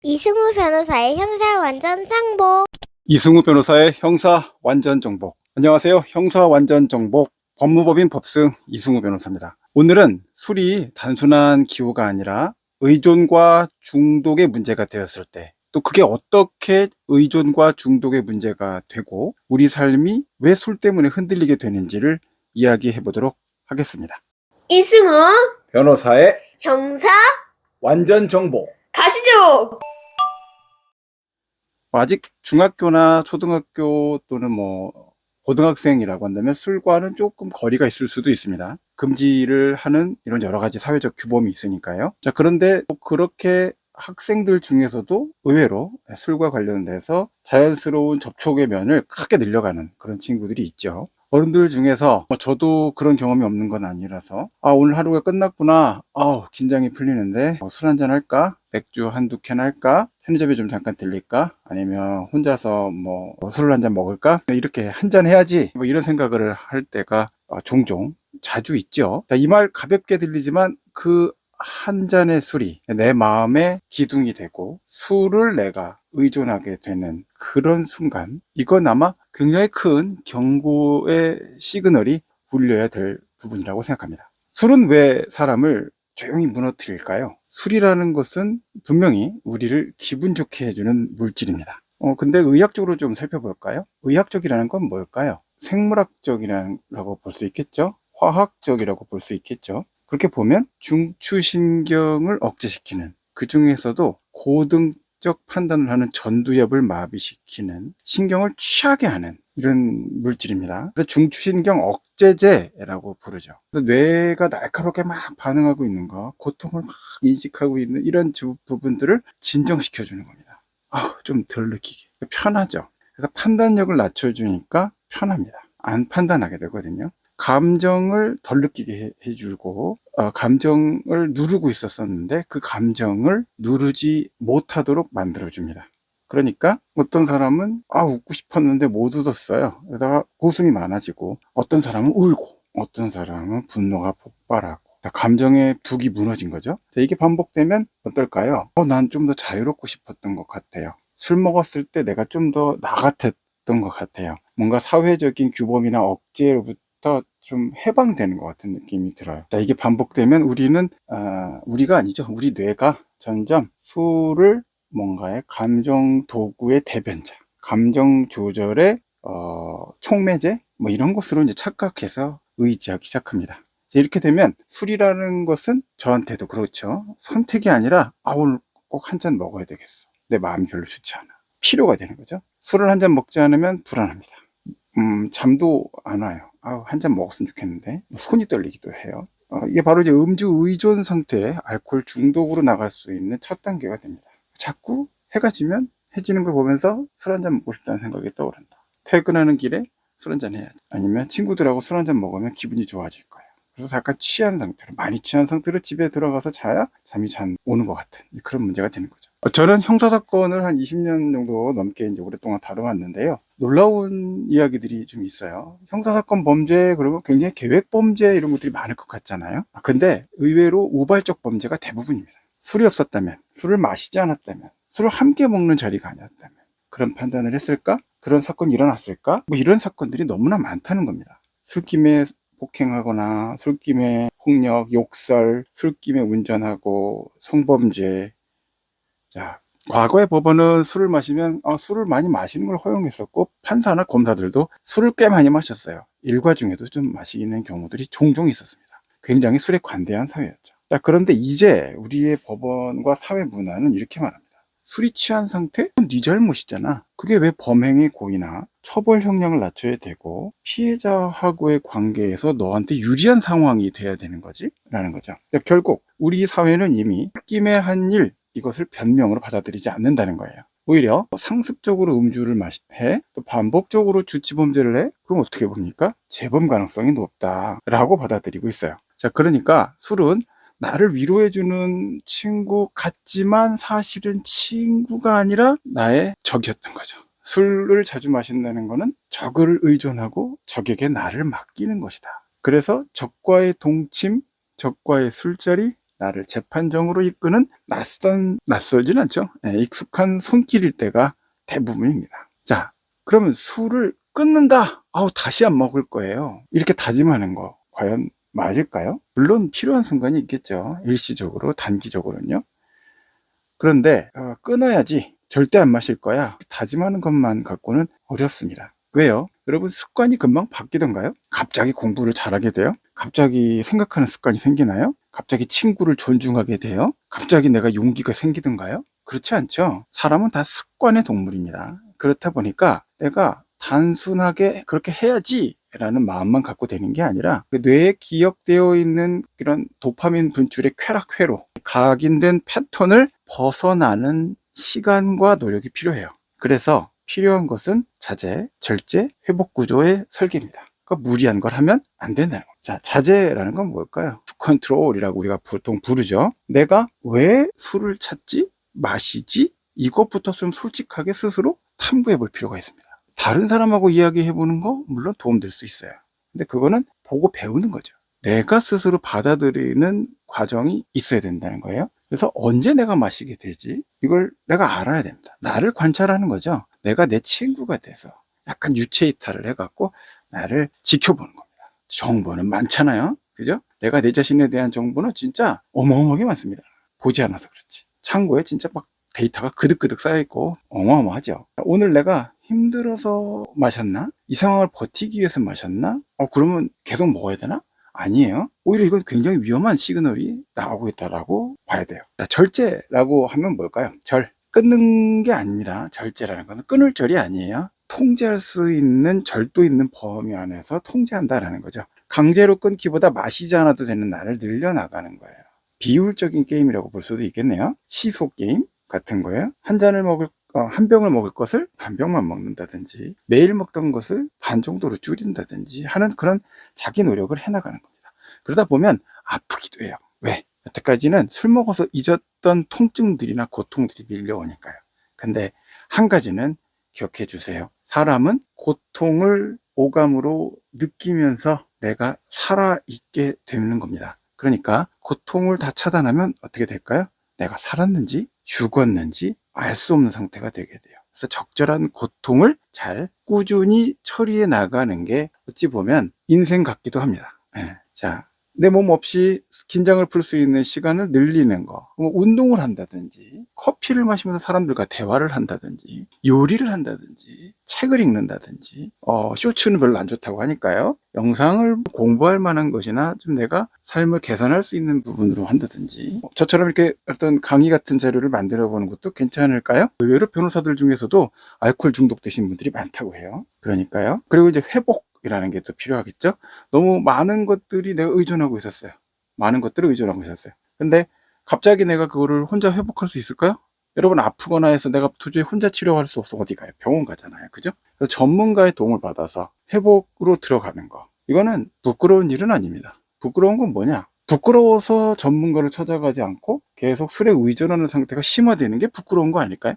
이승우 변호사의 형사 완전 정복. 이승우 변호사의 형사 완전 정복. 안녕하세요. 형사 완전 정복 법무법인 법승 이승우 변호사입니다. 오늘은 술이 단순한 기호가 아니라 의존과 중독의 문제가 되었을 때, 또 그게 어떻게 의존과 중독의 문제가 되고 우리 삶이 왜 술 때문에 흔들리게 되는지를 이야기해 보도록 하겠습니다. 이승우 변호사의 형사 완전 정복. 가시죠. 아직 중학교나 초등학교 또는 고등학생이라고 한다면 술과는 조금 거리가 있을 수도 있습니다. 금지를 하는 이런 여러 가지 사회적 규범이 있으니까요. 자, 그런데 그렇게 학생들 중에서도 의외로 술과 관련돼서 자연스러운 접촉의 면을 크게 늘려가는 그런 친구들이 있죠. 어른들 중에서 저도 그런 경험이 없는 건 아니라서 오늘 하루가 끝났구나, 긴장이 풀리는데 술 한잔 할까? 맥주 한두 캔 할까? 편의점에 좀 잠깐 들릴까? 아니면 혼자서 술을 한잔 먹을까? 이렇게 한잔 해야지, 이런 생각을 할 때가 종종 자주 있죠. 이 말 가볍게 들리지만 그 한 잔의 술이 내 마음의 기둥이 되고 술을 내가 의존하게 되는 그런 순간, 이건 아마 굉장히 큰 경고의 시그널이 울려야 될 부분이라고 생각합니다. 술은 왜 사람을 조용히 무너뜨릴까요? 술이라는 것은 분명히 우리를 기분 좋게 해주는 물질입니다. 근데 의학적으로 좀 살펴볼까요? 의학적이라는 건 뭘까요? 생물학적이라고 볼 수 있겠죠? 화학적이라고 볼 수 있겠죠? 그렇게 보면 중추신경을 억제시키는, 그 중에서도 고등적 판단을 하는 전두엽을 마비시키는, 신경을 취하게 하는 이런 물질입니다. 그래서 중추신경 억제제라고 부르죠. 그래서 뇌가 날카롭게 막 반응하고 있는 거, 고통을 막 인식하고 있는 이런 부분들을 진정시켜주는 겁니다. 좀 덜 느끼게 편하죠. 그래서 판단력을 낮춰주니까 편합니다. 안 판단하게 되거든요. 감정을 덜 느끼게 해주고, 감정을 누르고 있었었는데 그 감정을 누르지 못하도록 만들어줍니다. 그러니까 어떤 사람은 웃고 싶었는데 못 웃었어요. 그러다가 웃음이 많아지고, 어떤 사람은 울고, 어떤 사람은 분노가 폭발하고, 감정의 둑이 무너진 거죠. 이게 반복되면 어떨까요? 난 좀 더 자유롭고 싶었던 것 같아요. 술 먹었을 때 내가 좀 더 나 같았던 것 같아요. 뭔가 사회적인 규범이나 억제로부터 좀 해방되는 것 같은 느낌이 들어요. 이게 반복되면 우리가 아니죠. 우리 뇌가 점점 술을 뭔가의 감정 도구의 대변자, 감정 조절의 촉매제, 이런 것으로 이제 착각해서 의지하기 시작합니다. 이렇게 되면 술이라는 것은 저한테도 그렇죠. 선택이 아니라 오늘 꼭 한 잔 먹어야 되겠어. 내 마음이 별로 좋지 않아. 필요가 되는 거죠. 술을 한 잔 먹지 않으면 불안합니다. 잠도 안 와요. 한 잔 먹었으면 좋겠는데 손이 떨리기도 해요. 이게 바로 이제 음주 의존 상태의 알코올 중독으로 나갈 수 있는 첫 단계가 됩니다. 자꾸 해가 지면 해지는 걸 보면서 술 한 잔 먹고 싶다는 생각이 떠오른다. 퇴근하는 길에 술 한 잔 해야지. 아니면 친구들하고 술 한 잔 먹으면 기분이 좋아질 거예요. 그래서 약간 취한 상태로, 많이 취한 상태로 집에 들어가서 자야 잠이 잘 오는 것 같은 그런 문제가 되는 거죠. 저는 형사사건을 한 20년 정도 넘게 이제 오랫동안 다뤄왔는데요. 놀라운 이야기들이 좀 있어요. 형사사건 범죄, 그리고 굉장히 계획범죄 이런 것들이 많을 것 같잖아요. 근데 의외로 우발적 범죄가 대부분입니다. 술이 없었다면, 술을 마시지 않았다면, 술을 함께 먹는 자리가 아니었다면 그런 판단을 했을까? 그런 사건이 일어났을까? 이런 사건들이 너무나 많다는 겁니다. 술김에 폭행하거나 술김에 폭력, 욕설, 술김에 운전하고 성범죄. 자, 과거의 법원은 술을 마시면 술을 많이 마시는 걸 허용했었고, 판사나 검사들도 술을 꽤 많이 마셨어요. 일과 중에도 좀 마시는 경우들이 종종 있었습니다. 굉장히 술에 관대한 사회였죠. 자, 그런데 이제 우리의 법원과 사회 문화는 이렇게 말합니다. 술이 취한 상태? 네 잘못이잖아. 그게 왜 범행의 고의나 처벌 형량을 낮춰야 되고 피해자하고의 관계에서 너한테 유리한 상황이 돼야 되는 거지? 라는 거죠. 결국 우리 사회는 이미 홧김에 한 일, 이것을 변명으로 받아들이지 않는다는 거예요. 오히려 상습적으로 음주를 해, 또 반복적으로 주치범죄를 해, 그럼 어떻게 봅니까? 재범 가능성이 높다라고 받아들이고 있어요. 자, 그러니까 술은 나를 위로해주는 친구 같지만 사실은 친구가 아니라 나의 적이었던 거죠. 술을 자주 마신다는 것은 적을 의존하고 적에게 나를 맡기는 것이다. 그래서 적과의 동침, 적과의 술자리, 나를 재판정으로 이끄는 낯설진 않죠. 익숙한 손길일 때가 대부분입니다. 자, 그러면 술을 끊는다. 다시 안 먹을 거예요. 이렇게 다짐하는 거 과연 맞을까요? 물론 필요한 순간이 있겠죠. 일시적으로, 단기적으로는요. 그런데 끊어야지, 절대 안 마실 거야, 다짐하는 것만 갖고는 어렵습니다. 왜요? 여러분, 습관이 금방 바뀌던가요? 갑자기 공부를 잘하게 돼요? 갑자기 생각하는 습관이 생기나요? 갑자기 친구를 존중하게 돼요? 갑자기 내가 용기가 생기던가요? 그렇지 않죠. 사람은 다 습관의 동물입니다. 그렇다 보니까 내가 단순하게 그렇게 해야지 라는 마음만 갖고 되는 게 아니라 그 뇌에 기억되어 있는 이런 도파민 분출의 쾌락회로 각인된 패턴을 벗어나는 시간과 노력이 필요해요. 그래서 필요한 것은 자제, 절제, 회복 구조의 설계입니다. 그러니까 무리한 걸 하면 안 된다는 거예요. 자, 자제라는 건 뭘까요? 컨트롤이라고 우리가 보통 부르죠. 내가 왜 술을 찾지? 마시지? 이것부터 좀 솔직하게 스스로 탐구해 볼 필요가 있습니다. 다른 사람하고 이야기해 보는 거 물론 도움될 수 있어요. 근데 그거는 보고 배우는 거죠. 내가 스스로 받아들이는 과정이 있어야 된다는 거예요. 그래서 언제 내가 마시게 되지? 이걸 내가 알아야 됩니다. 나를 관찰하는 거죠. 내가 내 친구가 돼서 약간 유체 이탈을 해갖고 나를 지켜보는 겁니다. 정보는 많잖아요. 그죠? 내가 내 자신에 대한 정보는 진짜 어마어마하게 많습니다. 보지 않아서 그렇지. 창고에 진짜 막 데이터가 그득그득 쌓여있고 어마어마하죠. 오늘 내가 힘들어서 마셨나? 이 상황을 버티기 위해서 마셨나? 그러면 계속 먹어야 되나? 아니에요. 오히려 이건 굉장히 위험한 시그널이 나오고 있다라고 봐야 돼요. 자, 절제라고 하면 뭘까요? 끊는 게 아닙니다. 절제라는 것은 끊을 절이 아니에요. 통제할 수 있는 절도 있는 범위 안에서 통제한다라는 거죠. 강제로 끊기보다 마시지 않아도 되는 날을 늘려나가는 거예요. 비율적인 게임이라고 볼 수도 있겠네요. 시소 게임 같은 거예요. 한 병을 먹을 것을 반 병만 먹는다든지, 매일 먹던 것을 반 정도로 줄인다든지 하는 그런 자기 노력을 해나가는 겁니다. 그러다 보면 아프기도 해요. 왜? 여태까지는 술 먹어서 잊었던 통증들이나 고통들이 밀려오니까요. 근데 한 가지는 기억해 주세요. 사람은 고통을 오감으로 느끼면서 내가 살아있게 되는 겁니다. 그러니까 고통을 다 차단하면 어떻게 될까요? 내가 살았는지 죽었는지 알 수 없는 상태가 되게 돼요. 그래서 적절한 고통을 잘 꾸준히 처리해 나가는 게 어찌 보면 인생 같기도 합니다. 자, 내 몸 없이 긴장을 풀 수 있는 시간을 늘리는 거, 운동을 한다든지, 커피를 마시면서 사람들과 대화를 한다든지, 요리를 한다든지, 책을 읽는다든지, 쇼츠는 별로 안 좋다고 하니까요. 영상을 공부할 만한 것이나 좀 내가 삶을 개선할 수 있는 부분으로 한다든지, 저처럼 이렇게 어떤 강의 같은 자료를 만들어 보는 것도 괜찮을까요? 의외로 변호사들 중에서도 알코올 중독되신 분들이 많다고 해요. 그러니까요. 그리고 이제 회복이라는 게 또 필요하겠죠. 너무 많은 것들이 내가 의존하고 있었어요. 많은 것들을 의존하고 있었어요. 근데 갑자기 내가 그거를 혼자 회복할 수 있을까요? 여러분, 아프거나 해서 내가 도저히 혼자 치료할 수 없어 어디 가요? 병원 가잖아요. 그죠? 그래서 전문가의 도움을 받아서 회복으로 들어가는 거. 이거는 부끄러운 일은 아닙니다. 부끄러운 건 뭐냐? 부끄러워서 전문가를 찾아가지 않고 계속 술에 의존하는 상태가 심화되는 게 부끄러운 거 아닐까요?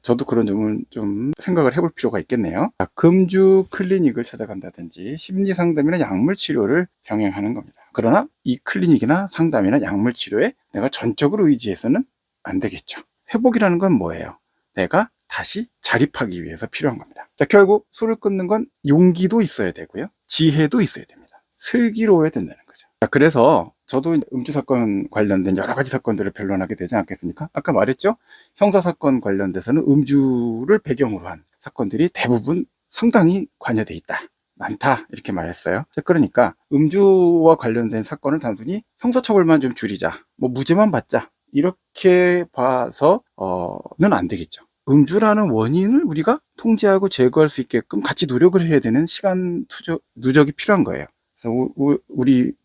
저도 그런 점은 좀 생각을 해볼 필요가 있겠네요. 자, 금주 클리닉을 찾아간다든지 심리 상담이나 약물 치료를 병행하는 겁니다. 그러나 이 클리닉이나 상담이나 약물 치료에 내가 전적으로 의지해서는 안 되겠죠. 회복이라는 건 뭐예요? 내가 다시 자립하기 위해서 필요한 겁니다. 자, 결국 술을 끊는 건 용기도 있어야 되고요. 지혜도 있어야 됩니다. 슬기로워야 된다는 거죠. 자, 그래서 저도 음주 사건 관련된 여러 가지 사건들을 변론하게 되지 않겠습니까? 아까 말했죠? 형사사건 관련돼서는 음주를 배경으로 한 사건들이 대부분 상당히 관여돼 있다. 많다. 이렇게 말했어요. 자, 그러니까 음주와 관련된 사건을 단순히 형사처벌만 좀 줄이자. 무죄만 받자. 이렇게 봐서는 안 되겠죠. 음주라는 원인을 우리가 통제하고 제거할 수 있게끔 같이 노력을 해야 되는 시간 누적이 필요한 거예요. 그래서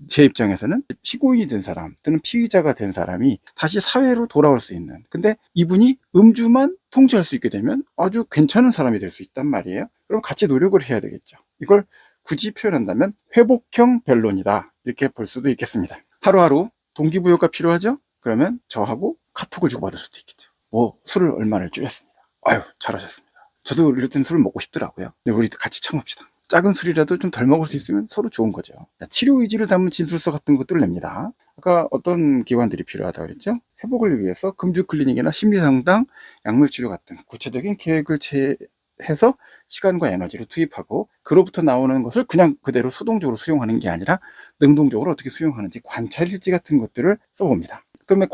제 입장에서는 피고인이 된 사람 또는 피의자가 된 사람이 다시 사회로 돌아올 수 있는, 근데 이분이 음주만 통제할 수 있게 되면 아주 괜찮은 사람이 될 수 있단 말이에요. 그럼 같이 노력을 해야 되겠죠. 이걸 굳이 표현한다면 회복형 변론이다, 이렇게 볼 수도 있겠습니다. 하루하루 동기부여가 필요하죠. 그러면 저하고 카톡을 주고받을 수도 있겠죠. 술을 얼마를 줄였습니다. 아유, 잘하셨습니다. 저도 이럴 땐 술을 먹고 싶더라고요. 근데 우리 같이 참읍시다. 작은 술이라도 좀 덜 먹을 수 있으면 서로 좋은 거죠. 치료 의지를 담은 진술서 같은 것들을 냅니다. 아까 어떤 기관들이 필요하다고 그랬죠? 회복을 위해서 금주 클리닉이나 심리상담, 약물치료 같은 구체적인 계획을 해서 시간과 에너지를 투입하고 그로부터 나오는 것을 그냥 그대로 수동적으로 수용하는 게 아니라 능동적으로 어떻게 수용하는지 관찰일지 같은 것들을 써봅니다. 그다음에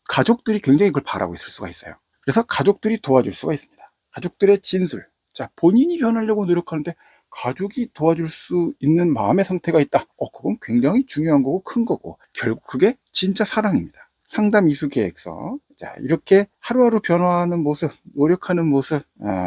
가족들이 굉장히 그걸 바라고 있을 수가 있어요. 그래서 가족들이 도와줄 수가 있습니다. 가족들의 진술. 자, 본인이 변하려고 노력하는데 가족이 도와줄 수 있는 마음의 상태가 있다. 그건 굉장히 중요한 거고 큰 거고 결국 그게 진짜 사랑입니다. 상담 이수 계획서. 자, 이렇게 하루하루 변화하는 모습, 노력하는 모습,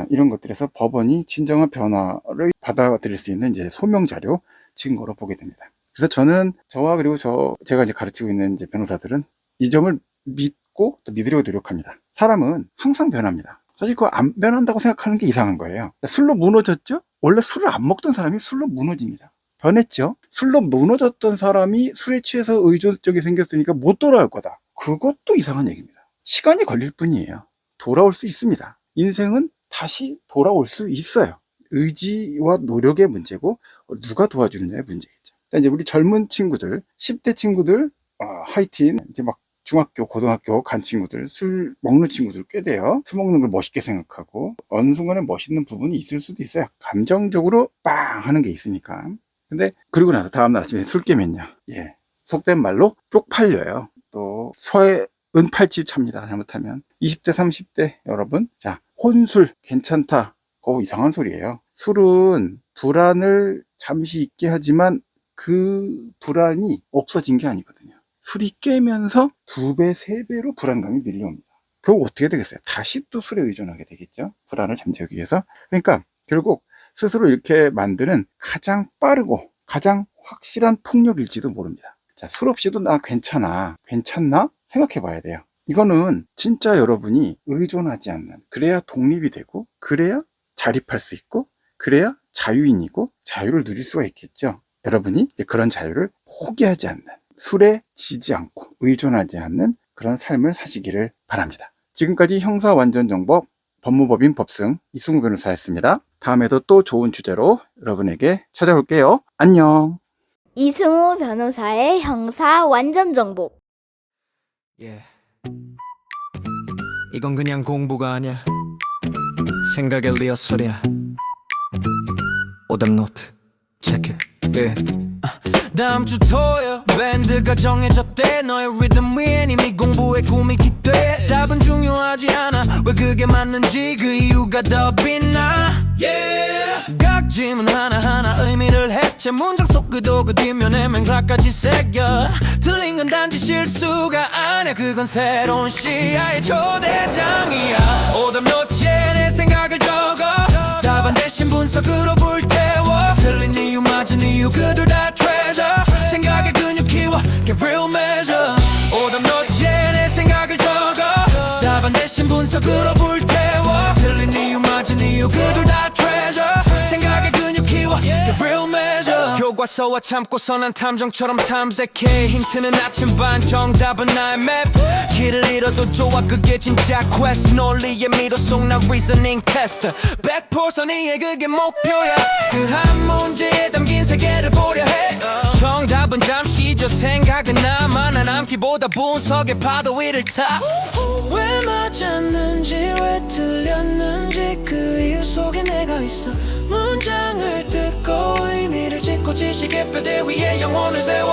이런 것들에서 법원이 진정한 변화를 받아들일 수 있는 이제 소명 자료 증거로 보게 됩니다. 그래서 저는 저와 그리고 제가 이제 가르치고 있는 이제 변호사들은 이 점을 믿고 또 믿으려고 노력합니다. 사람은 항상 변합니다. 사실 그거 안 변한다고 생각하는 게 이상한 거예요. 술로 무너졌죠? 원래 술을 안 먹던 사람이 술로 무너집니다. 변했죠? 술로 무너졌던 사람이 술에 취해서 의존적이 생겼으니까 못 돌아올 거다. 그것도 이상한 얘기입니다. 시간이 걸릴 뿐이에요. 돌아올 수 있습니다. 인생은 다시 돌아올 수 있어요. 의지와 노력의 문제고 누가 도와주느냐의 문제겠죠. 자, 이제 우리 젊은 친구들, 10대 친구들, 하이틴, 이제 막 중학교, 고등학교 간 친구들, 술 먹는 친구들 꽤 돼요. 술 먹는 걸 멋있게 생각하고 어느 순간에 멋있는 부분이 있을 수도 있어요. 감정적으로 빵 하는 게 있으니까. 근데 그리고 나서 다음날 아침에 술 깨면요, 속된 말로 쪽팔려요. 또 소에 은팔찌 찹니다. 잘못하면. 20대 30대 여러분, 자, 혼술 괜찮다. 이상한 소리예요. 술은 불안을 잠시 있게 하지만 그 불안이 없어진 게 아니거든요. 술이 깨면서 2배, 3배로 불안감이 밀려옵니다. 그럼 어떻게 되겠어요? 다시 또 술에 의존하게 되겠죠? 불안을 잠재우기 위해서. 그러니까 결국 스스로 이렇게 만드는 가장 빠르고 가장 확실한 폭력일지도 모릅니다. 자, 술 없이도 나 괜찮나 생각해 봐야 돼요. 이거는 진짜 여러분이 의존하지 않는, 그래야 독립이 되고, 그래야 자립할 수 있고, 그래야 자유인이고 자유를 누릴 수가 있겠죠. 여러분이 이제 그런 자유를 포기하지 않는, 술에 지지 않고 의존하지 않는 그런 삶을 사시기를 바랍니다. 지금까지 형사완전정법 법무법인 법승 이승우 변호사였습니다. 다음에도 또 좋은 주제로 여러분에게 찾아올게요. 안녕. 이승우 변호사의 형사 완전 정복. 이건 그냥 공부가 아니야. 생각의 리허설이야. 오답 노트 체크. 다음 주 토요일 밴드가 정해졌대. 너의 리듬 위엔 이미 공부에 꿈이 깃돼. 답은 중요하지 않아. 왜 그게 맞는지 그 이유가 더 빛나. 각 질문 하나하나 의미를 해체. 문장 속 그도 그 뒷면에 맹글까지 새겨. 틀린 건 단지 실수가 아니야. 그건 새로운 시야의 초대장이야. 오답 노트에 내 생각을 적어. 답안 대신 분석으로 불태워. 틀린 이유 맞은 이유 그들 다 treasure. 생각의 근육 키워 get real measure. 오답 노트에 내 생각을 적어. 답안 대신 분석으로 불태워. 틀린 이유 맞은 이유 그들 다 treasure. 생각의 근육 키워 get real measure. 교과서와 참고서 난 탐정처럼 탐색해. 힌트는 아침 반 정답은 나의 맵. 길을 잃어도 좋아 그게 진짜 quest. 논리의 미로 속 나 reasoning test. 100% 니의 그게 목표야. 그 한 문제에 담긴 세계를 보려 해. 정답은 잠시 저 생각은 나만 남기보다 분석의 파도 위를 타. 왜 맞았는지 왜 틀렸는지 그 이유 속에 내가 있어. 문장을 듣고 의미를 짓고 지식의 뼈대 위에 영혼을 세워.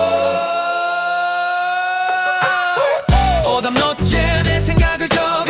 오답 노트에 내 생각을 적어.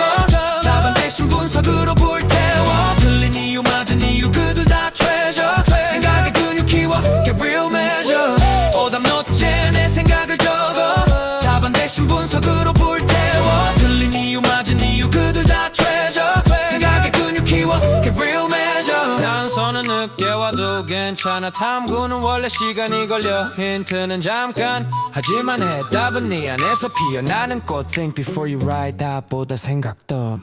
답안 대신 분석으로 불태워. 틀린 이유 맞은 이유 그들 다 treasure. 생각의 근육 키워 get real measure. 오답 노트에 내 생각을 적어. 답안 대신 분석으로 불태워. 틀린 이유 맞은 이유 그들 다 treasure. 생각의 근육 키워 get real measure. 단서는 늦게 와도 괜찮아. 탐구는 원래 시간이 걸려. 힌트는 잠깐. 하지만 해답은 네 안에서 피어나는 꽃. Think before you write. 답보다 생각 더